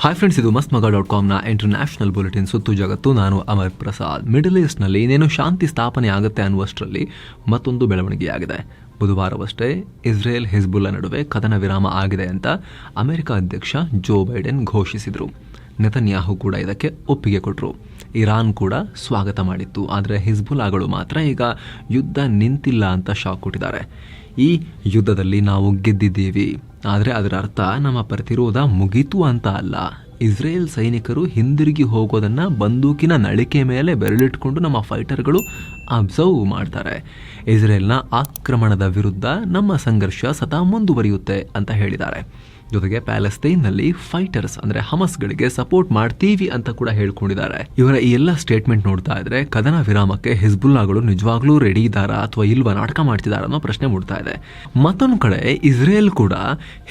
Hi friends, ಇದು mastmaga.comನ international bulletin ಸುತ್ತು ಜಗತ್ತು. ನಾನು ಅಮರ್ ಪ್ರಸಾದ್. ಮಿಡಲ್ ಈಸ್ಟ್ನಲ್ಲಿ ಇನ್ನೇನು ಶಾಂತಿ ಸ್ಥಾಪನೆ ಆಗುತ್ತೆ ಅನ್ನುವಷ್ಟರಲ್ಲಿ ಮತ್ತೊಂದು ಬೆಳವಣಿಗೆಯಾಗಿದೆ. ಬುಧವಾರವಷ್ಟೇ ಇಸ್ರೇಲ್ ಹಿಜ್ಬುಲ್ಲಾ ನಡುವೆ ಕದನ ವಿರಾಮ ಆಗಿದೆ ಅಂತ ಅಮೆರಿಕ ಅಧ್ಯಕ್ಷ ಜೋ ಬೈಡೆನ್ ಘೋಷಿಸಿದರು. ನೆತನ್ಯಾಹು ಕೂಡ ಇದಕ್ಕೆ ಒಪ್ಪಿಗೆ ಕೊಟ್ಟರು. ಇರಾನ್ ಕೂಡ ಸ್ವಾಗತ ಮಾಡಿತ್ತು. ಆದರೆ ಹಿಜ್ಬುಲ್ಲಾಗಳು ಮಾತ್ರ ಈಗ ಯುದ್ಧ ನಿಂತಿಲ್ಲ ಅಂತ ಶಾಕ್ ಕೊಟ್ಟಿದ್ದಾರೆ. ಈ ಯುದ್ಧದಲ್ಲಿ ನಾವು ಗೆದ್ದಿದ್ದೀವಿ, ಆದರೆ ಅದರ ಅರ್ಥ ನಮ್ಮ ಪ್ರತಿರೋಧ ಮುಗೀತು ಅಂತ ಅಲ್ಲ. ಇಸ್ರೇಲ್ ಸೈನಿಕರು ಹಿಂದಿರುಗಿ ಹೋಗೋದನ್ನು ಬಂದೂಕಿನ ನಳಿಕೆ ಮೇಲೆ ಬೆರಳಿಟ್ಕೊಂಡು ನಮ್ಮ ಫೈಟರ್ಗಳು ಅಬ್ಸರ್ವ್ ಮಾಡ್ತಾರೆ. ಇಸ್ರೇಲ್ನ ಆಕ್ರಮಣದ ವಿರುದ್ಧ ನಮ್ಮ ಸಂಘರ್ಷ ಸದಾ ಮುಂದುವರಿಯುತ್ತೆ ಅಂತ ಹೇಳಿದ್ದಾರೆ. ಜೊತೆಗೆ ಪ್ಯಾಲೆಸ್ತೈನ್ನಲ್ಲಿ ಫೈಟರ್ಸ್ ಅಂದರೆ ಹಮಸ್ಗಳಿಗೆ ಸಪೋರ್ಟ್ ಮಾಡ್ತೀವಿ ಅಂತ ಕೂಡ ಹೇಳ್ಕೊಂಡಿದ್ದಾರೆ. ಇವರ ಈ ಎಲ್ಲ ಸ್ಟೇಟ್ಮೆಂಟ್ ನೋಡ್ತಾ ಇದ್ರೆ ಕದನ ವಿರಾಮಕ್ಕೆ ಹಿಜ್ಬುಲ್ಲಾಗಳು ನಿಜವಾಗ್ಲೂ ರೆಡಿ ಇದ್ದಾರಾ ಅಥವಾ ಇಲ್ವಾ, ನಾಟಕ ಮಾಡ್ತಿದಾರ ಅನ್ನೋ ಪ್ರಶ್ನೆ ಮೂಡ್ತಾ ಇದೆ. ಮತ್ತೊಂದು ಕಡೆ ಇಸ್ರೇಲ್ ಕೂಡ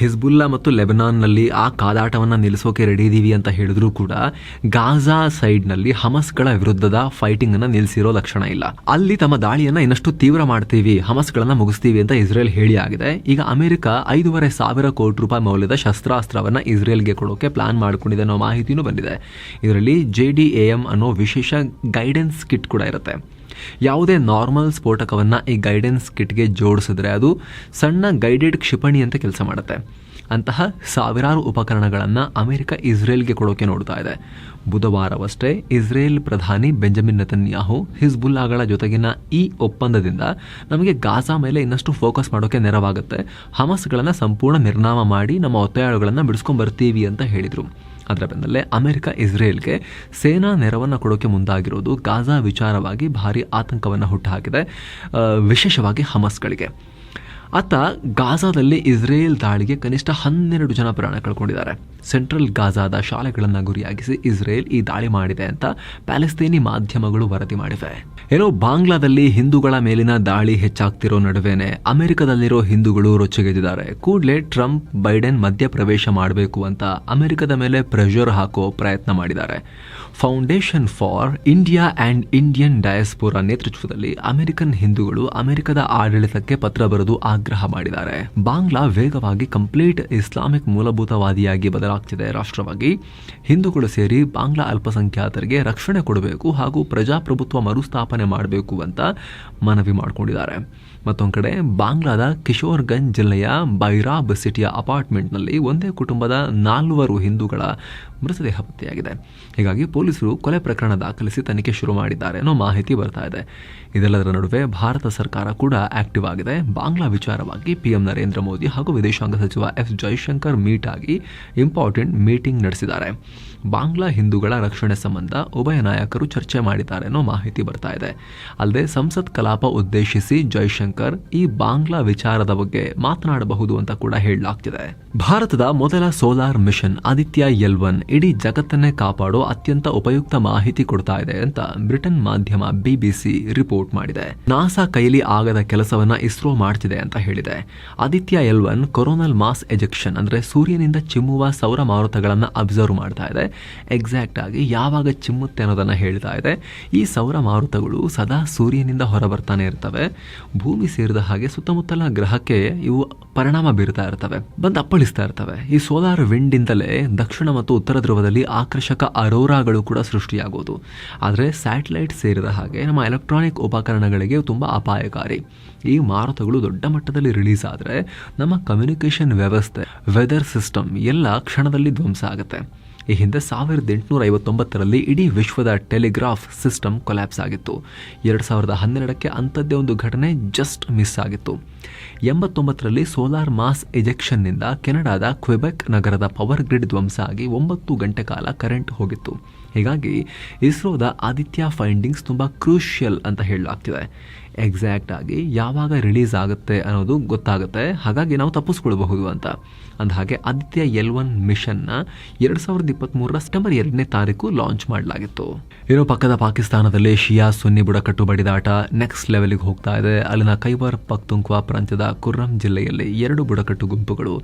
ಹಿಜ್ಬುಲ್ಲಾ ಮತ್ತು ಲೆಬನಾನ್ನಲ್ಲಿ ಆ ಕಾದಾಟವನ್ನ ನಿಲ್ಲಿಸೋಕೆ ರೆಡಿ ಇದೀವಿ ಅಂತ ಹೇಳಿದ್ರು ಕೂಡ ಗಾಜಾ ಸೈಡ್ನಲ್ಲಿ ಹಮಸ್ಗಳ ವಿರುದ್ಧದ ಫೈಟಿಂಗ್ ಅನ್ನ ನಿಲ್ಲಿಸಿರೋ ಲಕ್ಷಣ ಇಲ್ಲ. ಅಲ್ಲಿ ತಮ್ಮ ದಾಳಿಯನ್ನ ಇನ್ನಷ್ಟು ತೀವ್ರ ಮಾಡ್ತೀವಿ, ಹಮಸ್ಗಳನ್ನ ಮುಗಿಸ್ತೀವಿ ಅಂತ ಇಸ್ರೇಲ್ ಹೇಳಿ ಆಗಿದೆ. ಈಗ ಅಮೆರಿಕ 5,500 ಕೋಟಿ ರೂಪಾಯಿ ಮೌಲ್ಯದ ಶಸ್ತ್ರಾಸ್ತ್ರವನ್ನ ಇಸ್ರೇಲ್ಗೆ ಕೊಡೋಕೆ ಪ್ಲಾನ್ ಮಾಡಿಕೊಂಡಿದೆ ಅನ್ನೋ ಮಾಹಿತಿನೂ ಬಂದಿದೆ. ಇದರಲ್ಲಿ JDAM ಅನ್ನೋ ವಿಶೇಷ ಗೈಡೆನ್ಸ್ ಕಿಟ್ ಕೂಡ ಇರುತ್ತೆ. ಯಾವುದೇ ನಾರ್ಮಲ್ ಸ್ಫೋಟಕವನ್ನ ಈ ಗೈಡೆನ್ಸ್ ಕಿಟ್ಗೆ ಜೋಡಿಸಿದ್ರೆ ಅದು ಸಣ್ಣ ಗೈಡೆಡ್ ಕ್ಷಿಪಣಿ ಅಂತ ಕೆಲಸ ಮಾಡುತ್ತೆ. ಅಂತಹ ಸಾವಿರಾರು ಉಪಕರಣಗಳನ್ನು ಅಮೆರಿಕ ಇಸ್ರೇಲ್ಗೆ ಕೊಡೋಕೆ ನೋಡ್ತಾ ಇದೆ. ಬುಧವಾರವಷ್ಟೇ ಇಸ್ರೇಲ್ ಪ್ರಧಾನಿ ಬೆಂಜಮಿನ್ ನೆತನ್ಯಾಹು ಹಿಜ್ಬುಲ್ಲಾಗಳ ಜೊತೆಗಿನ ಈ ಒಪ್ಪಂದದಿಂದ ನಮಗೆ ಗಾಜಾ ಮೇಲೆ ಇನ್ನಷ್ಟು ಫೋಕಸ್ ಮಾಡೋಕೆ ನೆರವಾಗುತ್ತೆ, ಹಮಸ್ಗಳನ್ನು ಸಂಪೂರ್ಣ ನಿರ್ನಾಮ ಮಾಡಿ ನಮ್ಮ ಒತ್ತಾಯಗಳನ್ನು ಬಿಡಿಸ್ಕೊಂಡು ಬರ್ತೀವಿ ಅಂತ ಹೇಳಿದರು. ಅದರ ಬೆನ್ನಲ್ಲೇ ಅಮೆರಿಕ ಇಸ್ರೇಲ್ಗೆ ಸೇನಾ ನೆರವನ್ನು ಕೊಡೋಕೆ ಮುಂದಾಗಿರೋದು ಗಾಜಾ ವಿಚಾರವಾಗಿ ಭಾರಿ ಆತಂಕವನ್ನು ಹುಟ್ಟುಹಾಕಿದೆ, ವಿಶೇಷವಾಗಿ ಹಮಸ್ಗಳಿಗೆ. ಅತ್ತ ಗಾಜಾದಲ್ಲಿ ಇಸ್ರೇಲ್ ದಾಳಿಗೆ ಕನಿಷ್ಠ 12 ಜನ ಪ್ರಾಣ ಕಳ್ಕೊಂಡಿದ್ದಾರೆ. ಸೆಂಟ್ರಲ್ ಗಾಜಾದ ಶಾಲೆಗಳನ್ನು ಗುರಿಯಾಗಿಸಿ ಇಸ್ರೇಲ್ ಈ ದಾಳಿ ಮಾಡಿದೆ ಅಂತ ಪ್ಯಾಲೆಸ್ತೈನಿ ಮಾಧ್ಯಮಗಳು ವರದಿ ಮಾಡಿವೆ. ಏನೋ ಬಾಂಗ್ಲಾದಲ್ಲಿ ಹಿಂದೂಗಳ ಮೇಲಿನ ದಾಳಿ ಹೆಚ್ಚಾಗ್ತಿರೋ ನಡುವೆನೆ ಅಮೆರಿಕದಲ್ಲಿರೋ ಹಿಂದೂಗಳು ರೊಚ್ಚಿಗೆದ್ದಿದ್ದಾರೆ. ಕೂಡಲೇ ಟ್ರಂಪ್ ಬೈಡೆನ್ ಮಧ್ಯಪ್ರವೇಶ ಮಾಡಬೇಕು ಅಂತ ಅಮೆರಿಕದ ಮೇಲೆ ಪ್ರೆಷರ್ ಹಾಕೋ ಪ್ರಯತ್ನ ಮಾಡಿದ್ದಾರೆ. Foundation for India and Indian ಡಯಾಸ್ಪೋರಾ ನೇತೃತ್ವದಲ್ಲಿ ಅಮೆರಿಕನ್ ಹಿಂದೂಗಳು ಅಮೆರಿಕದ ಆಡಳಿತಕ್ಕೆ ಪತ್ರ ಬರೆದು ಆಗ್ರಹ ಮಾಡಿದ್ದಾರೆ. ಬಾಂಗ್ಲಾ ವೇಗವಾಗಿ ಕಂಪ್ಲೀಟ್ ಇಸ್ಲಾಮಿಕ್ ಮೂಲಭೂತವಾದಿಯಾಗಿ ಬದಲಾಗ್ತಿದೆ ರಾಷ್ಟ್ರವಾಗಿ. ಹಿಂದೂಗಳು ಸೇರಿ ಬಾಂಗ್ಲಾ ಅಲ್ಪಸಂಖ್ಯಾತರಿಗೆ ರಕ್ಷಣೆ ಕೊಡಬೇಕು ಹಾಗೂ ಪ್ರಜಾಪ್ರಭುತ್ವ ಮರುಸ್ಥಾಪನೆ ಮಾಡಬೇಕು ಅಂತ ಮನವಿ ಮಾಡಿಕೊಂಡಿದ್ದಾರೆ. ಮತ್ತೊಂದು ಕಡೆ ಬಾಂಗ್ಲಾದ ಕಿಶೋರ್ಗಂಜ್ ಜಿಲ್ಲೆಯ ಬೈರಾಬ್ ಸಿಟಿಯ ಅಪಾರ್ಟ್ಮೆಂಟ್ನಲ್ಲಿ ಒಂದೇ ಕುಟುಂಬದ 4 ಹಿಂದೂಗಳ ಮೃತದೇಹ ಪತ್ತೆಯಾಗಿದೆ. ಹೀಗಾಗಿ ಪೊಲೀಸರು ಕೊಲೆ ಪ್ರಕರಣ ದಾಖಲಿಸಿ ತನಿಖೆ ಶುರು ಮಾಡಿದ್ದಾರೆ ಅನ್ನೋ ಮಾಹಿತಿ ಬರ್ತಾ ಇದೆ. ಇದೆಲ್ಲದರ ನಡುವೆ ಭಾರತ ಸರ್ಕಾರ ಕೂಡ ಆಕ್ಟಿವ್ ಆಗಿದೆ. ಬಾಂಗ್ಲಾ ವಿಚಾರವಾಗಿ PM ನರೇಂದ್ರ ಮೋದಿ ಹಾಗೂ ವಿದೇಶಾಂಗ ಸಚಿವ F ಜೈಶಂಕರ್ ಮೀಟ್ ಆಗಿ ಇಂಪಾರ್ಟೆಂಟ್ ಮೀಟಿಂಗ್ ನಡೆಸಿದ್ದಾರೆ. ಬಾಂಗ್ಲಾ ಹಿಂದೂಗಳ ರಕ್ಷಣೆ ಸಂಬಂಧ ಉಭಯ ನಾಯಕರು ಚರ್ಚೆ ಮಾಡಿದ್ದಾರೆ ಅನ್ನೋ ಮಾಹಿತಿ ಬರ್ತಾ ಇದೆ. ಅಲ್ಲದೆ ಸಂಸತ್ ಕಲಾಪ ಉದ್ದೇಶಿಸಿ ಜೈಶಂಕರ್ ಈ ಬಾಂಗ್ಲಾ ವಿಚಾರದ ಬಗ್ಗೆ ಮಾತನಾಡಬಹುದು ಅಂತ ಕೂಡ ಹೇಳಲಾಗ್ತಿದೆ. ಭಾರತದ ಮೊದಲ ಸೋಲಾರ್ ಮಿಷನ್ ಆದಿತ್ಯ L1 ಇಡೀ ಜಗತ್ತನ್ನೇ ಕಾಪಾಡೋ ಅತ್ಯಂತ ಉಪಯುಕ್ತ ಮಾಹಿತಿ ಕೊಡ್ತಾ ಇದೆ ಅಂತ ಬ್ರಿಟನ್ ಮಾಧ್ಯಮ BBC ರಿಪೋರ್ಟ್ ಮಾಡಿದೆ. ನಾಸಾ ಕೈಲಿ ಆಗದ ಕೆಲಸವನ್ನ ಇಸ್ರೋ ಮಾಡ್ತಿದೆ ಅಂತ ಹೇಳಿದೆ. Aditya L1 coronal mass ejection ಅಂದ್ರೆ ಸೂರ್ಯನಿಂದ ಚಿಮ್ಮುವ ಸೌರ ಮಾರುತಗಳನ್ನು ಅಬ್ಸರ್ವ್ ಮಾಡ್ತಾ ಇದೆ. ಎಕ್ಸಾಕ್ಟ್ ಆಗಿ ಯಾವಾಗ ಚಿಮ್ಮುತ್ತೆ ಅನ್ನೋದನ್ನ ಹೇಳ್ತಾ ಇದೆ. ಈ ಸೌರ ಮಾರುತಗಳು ಸದಾ ಸೂರ್ಯನಿಂದ ಹೊರಬರ್ತಾನೆ ಇರ್ತವೆ. ಭೂಮಿ ಸೇರಿದ ಹಾಗೆ ಸುತ್ತಮುತ್ತಲ ಗ್ರಹಕ್ಕೆ ಇವು ಪರಿಣಾಮ ಬೀರ್ತಾ ಇರ್ತವೆ, ಬಂದು ಅಪ್ಪಳಿಸ್ತಾ ಇರ್ತವೆ. ಈ ಸೋಲಾರ್ ವಿಂಡ್ ಇಂದಲೇ ದಕ್ಷಿಣ ಮತ್ತು ಉತ್ತರ ಧ್ರುವದಲ್ಲಿ ಆಕರ್ಷಕ ಅರೋರಾಗಳು ಕೂಡ ಸೃಷ್ಟಿಯಾಗೋದು. ಆದರೆ ಸ್ಯಾಟಲೈಟ್ ಸೇರಿದ ಹಾಗೆ ನಮ್ಮ ಎಲೆಕ್ಟ್ರಾನಿಕ್ ಉಪಕರಣಗಳಿಗೆ ತುಂಬ ಅಪಾಯಕಾರಿ. ಈ ಮಾರುತಗಳು ದೊಡ್ಡ ಮಟ್ಟದಲ್ಲಿ ರಿಲೀಸ್ ಆದರೆ ನಮ್ಮ ಕಮ್ಯುನಿಕೇಷನ್ ವ್ಯವಸ್ಥೆ, ವೆದರ್ ಸಿಸ್ಟಮ್ ಎಲ್ಲ ಕ್ಷಣದಲ್ಲಿ ಧ್ವಂಸ ಆಗುತ್ತೆ. ಈ ಹಿಂದೆ 1859ರಲ್ಲಿ ಇಡೀ ವಿಶ್ವದ ಟೆಲಿಗ್ರಾಫ್ ಸಿಸ್ಟಮ್ ಕೊಲ್ಯಾಪ್ಸ್ ಆಗಿತ್ತು. 2012ಕ್ಕೆ ಅಂಥದ್ದೇ ಒಂದು ಘಟನೆ ಜಸ್ಟ್ ಮಿಸ್ ಆಗಿತ್ತು. 89ರಲ್ಲಿ ಸೋಲಾರ್ ಮಾಸ್ ಎಜೆಕ್ಷನ್ನಿಂದ ಕೆನಡಾದ ಕ್ವೆಬೆಕ್ ನಗರದ ಪವರ್ ಗ್ರಿಡ್ ಧ್ವಂಸ ಆಗಿ 9 ಗಂಟೆ ಕಾಲ ಕರೆಂಟ್ ಹೋಗಿತ್ತು. ಹೀಗಾಗಿ ಇಸ್ರೋದ ಆದಿತ್ಯ ಫೈಂಡಿಂಗ್ಸ್ ತುಂಬ ಕ್ರೂಷಿಯಲ್ ಅಂತ ಹೇಳಲಾಗ್ತಿದೆ. ಎಕ್ಸಾಕ್ಟ್ ಆಗಿ ಯಾವಾಗ ರಿಲೀಸ್ ಆಗುತ್ತೆ ಅನ್ನೋದು ಗೊತ್ತಾಗುತ್ತೆ, ಹಾಗಾಗಿ ನಾವು ತಪ್ಪಿಸ್ಕೊಳ್ಬಹುದು ಅಂತ. ಅಂದಹಾಗೆ ಆದಿತ್ಯ L1 ಮಿಷನ್ನ 2023 ಸೆಪ್ಟೆಂಬರ್ 2ನೇ ತಾರೀಕು ಲಾಂಚ್ ಮಾಡಲಾಗಿತ್ತು. ಇನ್ನು ಪಕ್ಕದ ಪಾಕಿಸ್ತಾನದಲ್ಲಿ ಶಿಯಾ ಸುನ್ನಿ ಬುಡಕಟ್ಟು ಬಡಿದಾಟ ನೆಕ್ಸ್ಟ್ ಲೆವೆಲ್ಗೆ ಹೋಗ್ತಾ ಇದೆ. ಅಲ್ಲಿನ ಖೈಬರ್ ಪಖ್ತೂನ್ಖ್ವಾ ಪ್ರಾಂತ್ಯದ ಕುರ್ರಂ ಜಿಲ್ಲೆಯಲ್ಲಿ 2 ಬುಡಕಟ್ಟು ಗುಂಪುಗಳು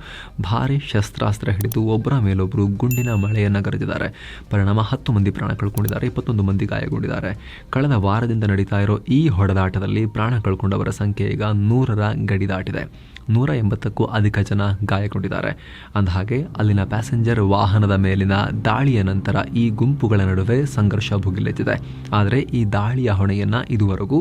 ಭಾರಿ ಶಸ್ತ್ರಾಸ್ತ್ರ ಹಿಡಿದು ಒಬ್ಬರ ಮೇಲೊಬ್ಬರು ಗುಂಡಿನ ಮಳೆಯನ್ನು ಗರೆದಿದ್ದಾರೆ. ಪರಿಣಾಮ 10 ಮಂದಿ ಪ್ರಾಣ ಕಳ್ಕೊಂಡಿದ್ದಾರೆ, 21 ಮಂದಿ ಗಾಯಗೊಂಡಿದ್ದಾರೆ. ಕಳೆದ ವಾರದಿಂದ ನಡೀತಾ ಇರೋ ಈ ಹೊಡೆದಾಟದಲ್ಲಿ ಯುದ್ಧದಲ್ಲಿ ಪ್ರಾಣ ಕಳ್ಕೊಂಡವರ ಸಂಖ್ಯೆ ಈಗ 100ರ ಗಡಿ ದಾಟಿದೆ. 180ಕ್ಕೂ ಅಧಿಕ ಜನ ಗಾಯಗೊಂಡಿದ್ದಾರೆ. ಅಂದಹಾಗೆ ಅಲ್ಲಿನ ಪ್ಯಾಸೆಂಜರ್ ವಾಹನದ ಮೇಲಿನ ದಾಳಿಯ ನಂತರ ಈ ಗುಂಪುಗಳ ನಡುವೆ ಸಂಘರ್ಷ ಭುಗಿಲೆದ್ದಿದೆ. ಆದರೆ ಈ ದಾಳಿಯ ಹೊಣೆಯನ್ನ ಇದುವರೆಗೂ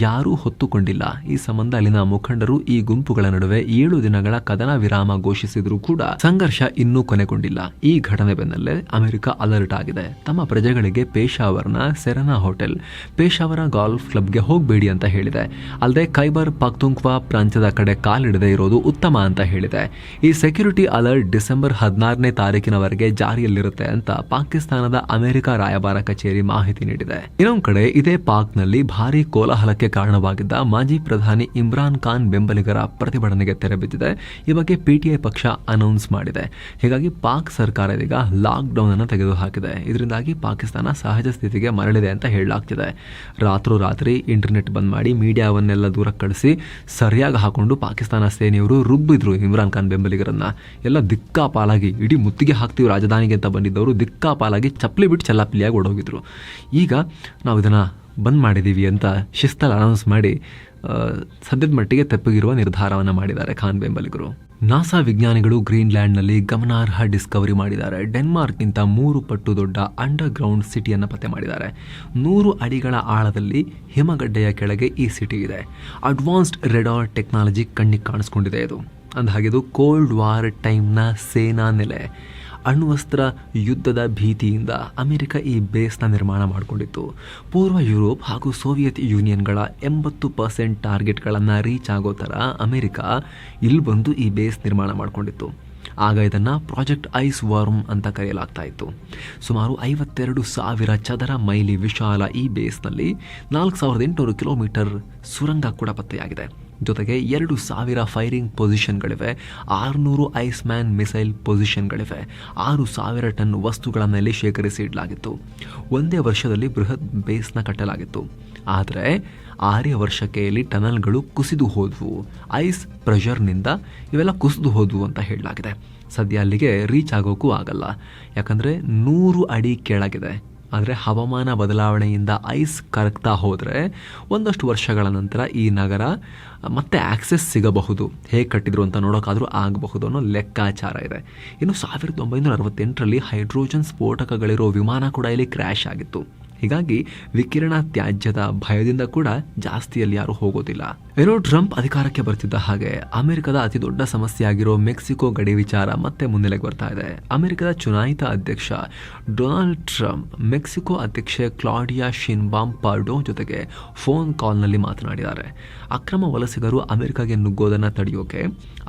ಯಾರೂ ಹೊತ್ತುಕೊಂಡಿಲ್ಲ. ಈ ಸಂಬಂಧ ಅಲ್ಲಿನ ಮುಖಂಡರು ಈ ಗುಂಪುಗಳ ನಡುವೆ 7 ದಿನಗಳ ಕದನ ವಿರಾಮ ಘೋಷಿಸಿದ್ರೂ ಕೂಡ ಸಂಘರ್ಷ ಇನ್ನೂ ಕೊನೆಗೊಂಡಿಲ್ಲ. ಈ ಘಟನೆ ಬೆನ್ನಲ್ಲೇ ಅಮೆರಿಕ ಅಲರ್ಟ್ ಆಗಿದೆ. ತಮ್ಮ ಪ್ರಜೆಗಳಿಗೆ ಪೇಶಾವರ್ನ ಸೆರೆನಾ ಹೋಟೆಲ್, ಪೇಶಾವರ ಗಾಲ್ಫ್ ಕ್ಲಬ್ಗೆ ಹೋಗಬೇಡಿ ಅಂತ ಹೇಳಿದೆ. ಅಲ್ಲದೆ ಖೈಬರ್ ಪಖ್ತೂನ್ಖ್ವಾ ಪ್ರಾಂತ್ಯದ ಕಡೆ ಕಾಲಿಡದೆ ಇರೋದು ಉತ್ತಮ ಅಂತ ಹೇಳಿದೆ. ಈ ಸೆಕ್ಯೂರಿಟಿ ಅಲರ್ಟ್ ಡಿಸೆಂಬರ್ 16ನೇ ತಾರೀಕಿನವರೆಗೆ ಜಾರಿಯಲ್ಲಿರುತ್ತೆ ಅಂತ ಪಾಕಿಸ್ತಾನದ ಅಮೆರಿಕ ರಾಯಭಾರ ಕಚೇರಿ ಮಾಹಿತಿ ನೀಡಿದೆ. ಇನ್ನೊಂದು ಕಡೆ ಇದೇ ಪಾಕ್ನಲ್ಲಿ ಭಾರೀ ಕೋಲಾಹಲಕ್ಕೆ ಕಾರಣವಾಗಿದ್ದ ಮಾಜಿ ಪ್ರಧಾನಿ ಇಮ್ರಾನ್ ಖಾನ್ ಬೆಂಬಲಿಗರ ಪ್ರತಿಭಟನೆಗೆ ತೆರೆ ಬಿದ್ದಿದೆ. ಈ ಬಗ್ಗೆ ಪಿಟಿಐ ಪಕ್ಷ ಅನೌನ್ಸ್ ಮಾಡಿದೆ. ಹೀಗಾಗಿ ಪಾಕ್ ಸರ್ಕಾರ ಇದೀಗ ಲಾಕ್ ಡೌನ್ ಅನ್ನು ತೆಗೆದುಹಾಕಿದೆ. ಇದರಿಂದಾಗಿ ಪಾಕಿಸ್ತಾನ ಸಹಜ ಸ್ಥಿತಿಗೆ ಮರಳಿದೆ ಅಂತ ಹೇಳಲಾಗ್ತಿದೆ. ರಾತ್ರೋರಾತ್ರಿ ಇಂಟರ್ನೆಟ್ ಬಂದ್ ಮಾಡಿ ಮೀಡಿಯಾವನ್ನೆಲ್ಲ ದೂರ ಕಳಿಸಿ ಸರಿಯಾಗಿ ಹಾಕೊಂಡು ಪಾಕಿಸ್ತಾನ ಸೇನೆಯವರು ರುಬ್ಬಿದ್ರು ಇಮ್ರಾನ್ ಖಾನ್ ಬೆಂಬಲಿಗರನ್ನ. ಎಲ್ಲ ದಿಕ್ಕಾಪಾಲಾಗಿ ಇಡೀ ಮುತ್ತಿಗೆ ಹಾಕ್ತೀವಿ ರಾಜಧಾನಿಗೆ ಅಂತ ಬಂದಿದ್ದವರು ದಿಕ್ಕಾಪಾಲಾಗಿ ಚಪ್ಪಲಿ ಬಿಟ್ಟು ಚಲ್ಲಾಪಿಲಿಯಾಗಿ ಓಡೋಗಿದ್ರು. ಈಗ ನಾವು ಇದನ್ನು ಬಂದ್ ಮಾಡಿದ್ದೀವಿ ಅಂತ ಶಿಸ್ತಲ್ಲಿ ಅನೌನ್ಸ್ ಮಾಡಿ ಸದ್ಯದ ಮಟ್ಟಿಗೆ ತೆಪ್ಪಗಿರುವ ನಿರ್ಧಾರವನ್ನು ಮಾಡಿದ್ದಾರೆ ಖಾನ್ ಬೆಂಬಲಿಗರು. ನಾಸಾ ವಿಜ್ಞಾನಿಗಳು ಗ್ರೀನ್ಲ್ಯಾಂಡ್ನಲ್ಲಿ ಗಮನಾರ್ಹ ಡಿಸ್ಕವರಿ ಮಾಡಿದ್ದಾರೆ. ಡೆನ್ಮಾರ್ಕ್ಗಿಂತ 3 ಪಟ್ಟು ದೊಡ್ಡ ಅಂಡರ್ ಗ್ರೌಂಡ್ ಸಿಟಿಯನ್ನು ಪತ್ತೆ ಮಾಡಿದ್ದಾರೆ. 100 ಅಡಿಗಳ ಆಳದಲ್ಲಿ ಹಿಮಗಡ್ಡೆಯ ಕೆಳಗೆ ಈ ಸಿಟಿ ಇದೆ. ಅಡ್ವಾನ್ಸ್ಡ್ ರೆಡಾರ್ ಟೆಕ್ನಾಲಜಿ ಕಣ್ಣಿಗೆ ಕಾಣಿಸ್ಕೊಂಡಿದೆ. ಇದು ಅಂದಹಾಗೆ ಇದು ಕೋಲ್ಡ್ ವಾರ್ ಟೈಮ್ನ ಸೇನಾ ನೆಲೆ. ಅಣ್ವಸ್ತ್ರ ಯುದ್ಧದ ಭೀತಿಯಿಂದ ಅಮೆರಿಕ ಈ ಬೇಸ್ನ ನಿರ್ಮಾಣ ಮಾಡಿಕೊಂಡಿತ್ತು. ಪೂರ್ವ ಯುರೋಪ್ ಹಾಗೂ ಸೋವಿಯತ್ ಯೂನಿಯನ್ಗಳ 80% ಟಾರ್ಗೆಟ್ಗಳನ್ನು ರೀಚ್ ಆಗೋ ಥರ ಅಮೆರಿಕ ಇಲ್ಲಿ ಬಂದು ಈ ಬೇಸ್ ನಿರ್ಮಾಣ ಮಾಡಿಕೊಂಡಿತ್ತು. ಆಗ ಇದನ್ನು ಪ್ರಾಜೆಕ್ಟ್ ಐಸ್ ವರ್ಮ್ ಅಂತ ಕರೆಯಲಾಗ್ತಾ ಇತ್ತು. ಸುಮಾರು 52,000 ಚದರ ಮೈಲಿ ವಿಶಾಲ ಈ ಬೇಸ್ನಲ್ಲಿ 4,800 ಕಿಲೋಮೀಟರ್ ಸುರಂಗ ಕೂಡ ಪತ್ತೆಯಾಗಿದೆ. ಜೊತೆಗೆ 2,000 ಫೈರಿಂಗ್ ಪೊಸಿಷನ್ಗಳಿವೆ, 600 ಐಸ್ ಮ್ಯಾನ್ ಮಿಸೈಲ್ ಪೊಸಿಷನ್ಗಳಿವೆ, 6,000 ಟನ್ ವಸ್ತುಗಳನ್ನು ಇಲ್ಲಿ ಶೇಖರಿಸಿ ಇಡಲಾಗಿತ್ತು. ಒಂದೇ ವರ್ಷದಲ್ಲಿ ಬೃಹತ್ ಬೇಸ್ನ ಕಟ್ಟಲಾಗಿತ್ತು. ಆದರೆ 6 ವರ್ಷಕ್ಕೆ ಇಲ್ಲಿ ಟನಲ್ಗಳು ಕುಸಿದು ಹೋದವು. ಐಸ್ ಪ್ರೆಷರ್ನಿಂದ ಇವೆಲ್ಲ ಕುಸಿದು ಹೋದವು ಅಂತ ಹೇಳಲಾಗಿದೆ. ಸದ್ಯ ಅಲ್ಲಿಗೆ ರೀಚ್ ಆಗೋಕ್ಕೂ ಆಗಲ್ಲ, ಯಾಕಂದರೆ 100 ಅಡಿ ಕೆಳಗಿದೆ. ಆದರೆ ಹವಾಮಾನ ಬದಲಾವಣೆಯಿಂದ ಐಸ್ ಕರಗ್ತಾ ಹೋದರೆ ಒಂದಷ್ಟು ವರ್ಷಗಳ ನಂತರ ಈ ನಗರ ಮತ್ತೆ ಆಕ್ಸೆಸ್ ಸಿಗಬಹುದು. ಹೇಗೆ ಕಟ್ಟಿದ್ರು ಅಂತ ನೋಡೋಕ್ಕಾದರೂ ಆಗಬಹುದು ಅನ್ನೋ ಲೆಕ್ಕಾಚಾರ ಇದೆ. ಇನ್ನು 1968ರಲ್ಲಿ ಹೈಡ್ರೋಜನ್ ಸ್ಫೋಟಕಗಳಿರೋ ವಿಮಾನ ಕೂಡ ಇಲ್ಲಿ ಕ್ರ್ಯಾಶ್ ಆಗಿತ್ತು. ಹೀಗಾಗಿ ವಿಕಿರಣ ತ್ಯಾಜ್ಯದ ಭಯದಿಂದ ಕೂಡ ಜಾಸ್ತಿಯಲ್ಲಿ ಯಾರು ಹೋಗೋದಿಲ್ಲ. ಏನೋ ಟ್ರಂಪ್ ಅಧಿಕಾರಕ್ಕೆ ಬರ್ತಿದ್ದ ಹಾಗೆ ಅಮೆರಿಕದ ಅತಿ ದೊಡ್ಡ ಸಮಸ್ಯೆ ಆಗಿರೋ ಮೆಕ್ಸಿಕೋ ಗಡಿ ವಿಚಾರ ಮತ್ತೆ ಮುನ್ನೆಲೆಗೆ ಬರ್ತಾ ಇದೆ. ಅಮೆರಿಕದ ಚುನಾಯಿತ ಅಧ್ಯಕ್ಷ ಡೊನಾಲ್ಡ್ ಟ್ರಂಪ್ ಮೆಕ್ಸಿಕೋ ಅಧ್ಯಕ್ಷೆ ಕ್ಲಾಡಿಯಾ ಶಿನ್ಬಾಮ್ ಪಾರ್ಡೋ ಜೊತೆಗೆ ಫೋನ್ ಕಾಲ್ನಲ್ಲಿ ಮಾತನಾಡಿದ್ದಾರೆ. ಅಕ್ರಮ ವಲಸಿಗರು ಅಮೆರಿಕಾಗೆ ನುಗ್ಗೋದನ್ನು ತಡೆಯೋಕೆ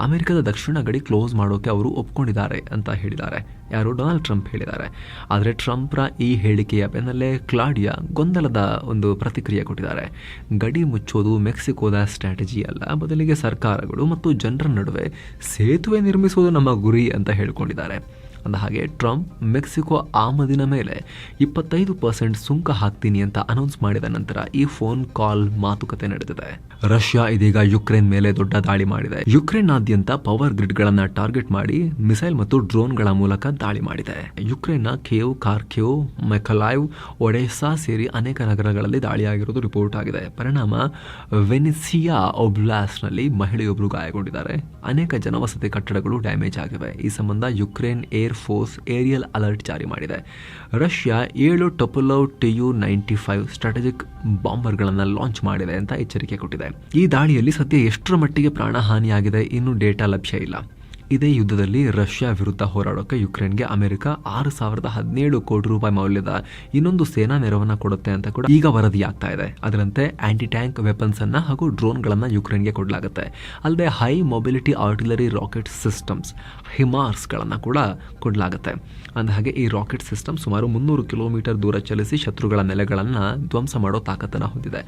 ಅಮೆರಿಕದ ದಕ್ಷಿಣ ಗಡಿ ಕ್ಲೋಸ್ ಮಾಡೋಕೆ ಅವರು ಒಪ್ಕೊಂಡಿದ್ದಾರೆ ಅಂತ ಹೇಳಿದ್ದಾರೆ. ಯಾರು? ಡೊನಾಲ್ಡ್ ಟ್ರಂಪ್ ಹೇಳಿದ್ದಾರೆ. ಆದರೆ ಟ್ರಂಪ್ರ ಈ ಹೇಳಿಕೆಯ ಬೆನ್ನಲ್ಲೇ ಕ್ಲಾಡಿಯಾ ಗೊಂದಲದ ಒಂದು ಪ್ರತಿಕ್ರಿಯೆ ಕೊಟ್ಟಿದ್ದಾರೆ. ಗಡಿ ಮುಚ್ಚೋದು ಮೆಕ್ಸಿಕೋದ ಸ್ಟ್ರಾಟಜಿ ಅಲ್ಲ, ಬದಲಿಗೆ ಸರ್ಕಾರಗಳು ಮತ್ತು ಜನರ ನಡುವೆ ಸೇತುವೆ ನಿರ್ಮಿಸುವುದು ನಮ್ಮ ಗುರಿ ಅಂತ ಹೇಳಿಕೊಂಡಿದ್ದಾರೆ. ಅಂದಹಾಗೆ ಟ್ರಂಪ್ ಮೆಕ್ಸಿಕೋ ಆಮದಿನ ಮೇಲೆ 25% ಸುಂಕ ಹಾಕ್ತೀನಿ ಅಂತ ಅನೌನ್ಸ್ ಮಾಡಿದ ನಂತರ ಈ ಫೋನ್ ಕಾಲ್ ಮಾತುಕತೆ ನಡೆದಿದೆ. ರಷ್ಯಾ ಇದೀಗ ಯುಕ್ರೇನ್ ಮೇಲೆ ದೊಡ್ಡ ದಾಳಿ ಮಾಡಿದೆ. ಯುಕ್ರೇನ್ನಾದ್ಯಂತ ಪವರ್ ಗ್ರಿಡ್ಗಳನ್ನು ಟಾರ್ಗೆಟ್ ಮಾಡಿ ಮಿಸೈಲ್ ಮತ್ತು ಡ್ರೋನ್ಗಳ ಮೂಲಕ ದಾಳಿ ಮಾಡಿದೆ. ಯುಕ್ರೇನ್ನ ಖಿಯೇವ್, ಖಾರ್ಕಿವ್, ಮೆಕಲೈವ್, ಒಡೆಸಾ ಸೇರಿ ಅನೇಕ ನಗರಗಳಲ್ಲಿ ದಾಳಿಯಾಗಿರುವುದು ರಿಪೋರ್ಟ್ ಆಗಿದೆ. ಪರಿಣಾಮ ವೆನಿಸಿಯಾ ಒಬ್ಲಾಸ್ಟ್ನಲ್ಲಿ ಮಹಿಳೆಯೊಬ್ಬರು ಗಾಯಗೊಂಡಿದ್ದಾರೆ. ಅನೇಕ ಜನವಸತಿ ಕಟ್ಟಡಗಳು ಡ್ಯಾಮೇಜ್ ಆಗಿವೆ. ಈ ಸಂಬಂಧ Ukraine air force aerial alert ಜಾರಿ ಮಾಡಿದೆ. ರಷ್ಯಾ 7 ಟೊಪೊಲೊವ್ Tu-95 ಸ್ಟ್ರಾಟಜಿಕ್ ಬಾಂಬರ್ಗಳನ್ನು ಲಾಂಚ್ ಮಾಡಿದೆ ಅಂತ ಎಚ್ಚರಿಕೆ ಕೊಟ್ಟಿದೆ. ಈ ದಾಳಿಯಲ್ಲಿ ಸದ್ಯ ಎಷ್ಟರ ಮಟ್ಟಿಗೆ ಪ್ರಾಣಹಾನಿಯಾಗಿದೆ ಇನ್ನೂ ಡೇಟಾ ಲಭ್ಯ ಇಲ್ಲ. ಇದೇ ಯುದ್ಧದಲ್ಲಿ ರಷ್ಯಾ ವಿರುದ್ಧ ಹೋರಾಡೋಕೆ ಯುಕ್ರೇನ್ಗೆ ಅಮೆರಿಕ 6,017 ಕೋಟಿ ರೂಪಾಯಿ ಮೌಲ್ಯದ ಇನ್ನೊಂದು ಸೇನಾ ನೆರವನ್ನು ಕೊಡುತ್ತೆ ಅಂತ ಕೂಡ ಈಗ ವರದಿಯಾಗ್ತಾ ಇದೆ. ಅದರಂತೆ ಆಂಟಿ ಟ್ಯಾಂಕ್ ವೆಪನ್ಸ್ ಅನ್ನ ಹಾಗೂ ಡ್ರೋನ್ಗಳನ್ನು ಯುಕ್ರೇನ್ಗೆ ಕೊಡಲಾಗುತ್ತೆ. ಅಲ್ಲದೆ high mobility artillery rocket systems ಹಿಮಾರ್ಸ್ಗಳನ್ನು ಕೂಡ ಕೊಡಲಾಗುತ್ತೆ. ಅಂದಹಾಗೆ ಈ ರಾಕೆಟ್ ಸಿಸ್ಟಮ್ ಸುಮಾರು 300 ಕಿಲೋಮೀಟರ್ ದೂರ ಚಲಿಸಿ ಶತ್ರುಗಳ ನೆಲೆಗಳನ್ನು ಧ್ವಂಸ ಮಾಡೋ ತಾಕತ್ತನ್ನು ಹೊಂದಿದೆ.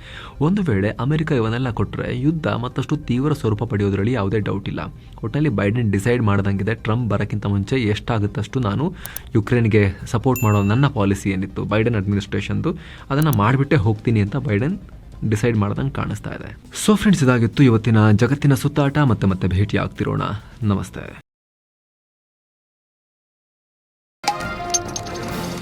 ಒಂದು ವೇಳೆ ಅಮೆರಿಕ ಇವನ್ನೆಲ್ಲ ಕೊಟ್ಟರೆ ಯುದ್ಧ ಮತ್ತಷ್ಟು ತೀವ್ರ ಸ್ವರೂಪ ಪಡೆಯೋದ್ರಲ್ಲಿ ಯಾವುದೇ ಡೌಟ್ ಇಲ್ಲ. ಒಟ್ಟಿನಲ್ಲಿ ಬೈಡೆನ್ ಡಿಸೈಡ್ ಮಾಡ್ದಂಗಿದೆ, ಟ್ರಂಪ್ ಬರೋಕ್ಕಿಂತ ಮುಂಚೆ ಎಷ್ಟಾಗುತ್ತಷ್ಟು ನಾನು ಯುಕ್ರೇನ್ಗೆ ಸಪೋರ್ಟ್ ಮಾಡೋ ನನ್ನ ಪಾಲಿಸಿ ಏನಿತ್ತು ಬೈಡೆನ್ ಅಡ್ಮಿನಿಸ್ಟ್ರೇಷನ್ದು ಅದನ್ನು ಮಾಡಿಬಿಟ್ಟೆ ಹೋಗ್ತೀನಿ ಅಂತ ಬೈಡೆನ್ ಡಿಸೈಡ್ ಮಾಡ್ದಂಗೆ ಕಾಣಿಸ್ತಾ ಇದೆ. ಸೊ ಫ್ರೆಂಡ್ಸ್, ಇದಾಗಿತ್ತು ಇವತ್ತಿನ ಜಗತ್ತಿನ ಸುತ್ತಾಟ. ಮತ್ತೆ ಭೇಟಿ ಆಗ್ತಿರೋಣ. ನಮಸ್ತೆ.